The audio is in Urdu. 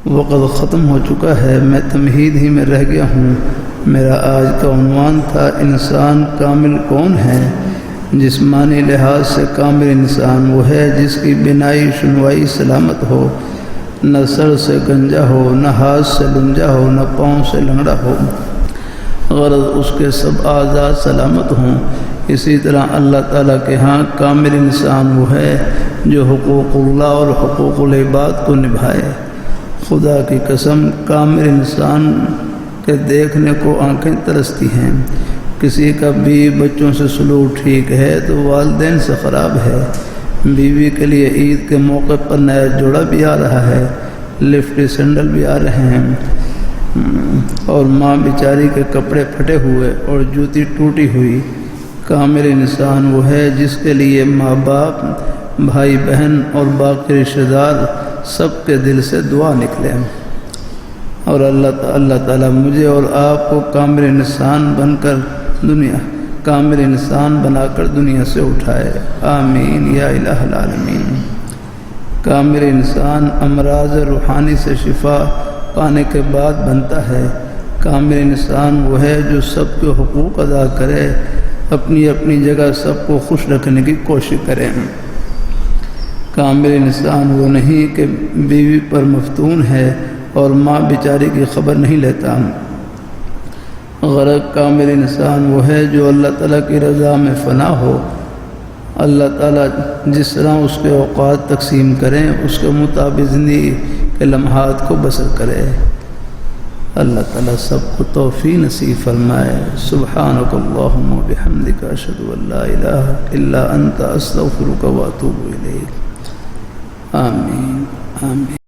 وقت ختم ہو چکا ہے، میں تمہید ہی میں رہ گیا ہوں۔ میرا آج کا عنوان تھا انسان کامل کون ہے؟ جسمانی لحاظ سے کامل انسان وہ ہے جس کی بینائی شنوائی سلامت ہو، نہ سر سے گنجا ہو، نہ ہاتھ سے لنجا ہو، نہ پاؤں سے لنگڑا ہو، غرض اس کے سب اعضاء سلامت ہوں۔ اسی طرح اللہ تعالیٰ کے ہاں کامل انسان وہ ہے جو حقوق اللہ اور حقوق العباد کو نبھائے۔ خدا کی قسم، کامل انسان کے دیکھنے کو آنکھیں ترستی ہیں۔ کسی کا بیوی بچوں سے سلوک ٹھیک ہے تو والدین سے خراب ہے۔ بیوی کے لیے عید کے موقع پر نیا جوڑا بھی آ رہا ہے، لفٹی سینڈل بھی آ رہے ہیں، اور ماں بیچاری کے کپڑے پھٹے ہوئے اور جوتی ٹوٹی ہوئی۔ کامل انسان وہ ہے جس کے لیے ماں باپ، بھائی بہن اور باقی رشتہ دار سب کے دل سے دعا نکلے، اور اللہ تعالیٰ مجھے اور آپ کو کامل انسان بنا کر دنیا سے اٹھائے، آمین یا الہ العالمین۔ کامل انسان امراض روحانی سے شفا پانے کے بعد بنتا ہے۔ کامل انسان وہ ہے جو سب کے حقوق ادا کرے، اپنی اپنی جگہ سب کو خوش رکھنے کی کوشش کرے۔ کامل انسان وہ نہیں کہ بیوی پر مفتون ہے اور ماں بیچاری کی خبر نہیں لیتا۔ غرض کامل انسان وہ ہے جو اللہ تعالیٰ کی رضا میں فنا ہو، اللہ تعالیٰ جس طرح اس کے اوقات تقسیم کریں اس کے مطابق زندگی کے لمحات کو بسر کرے۔ اللہ تعالیٰ سب کو توفیق نصیب فرمائے۔ سبحانک اللہم و بحمدک، اشہد ان لا الہ الا انت، استغفرک و اتوب الیک۔ آمین آمین۔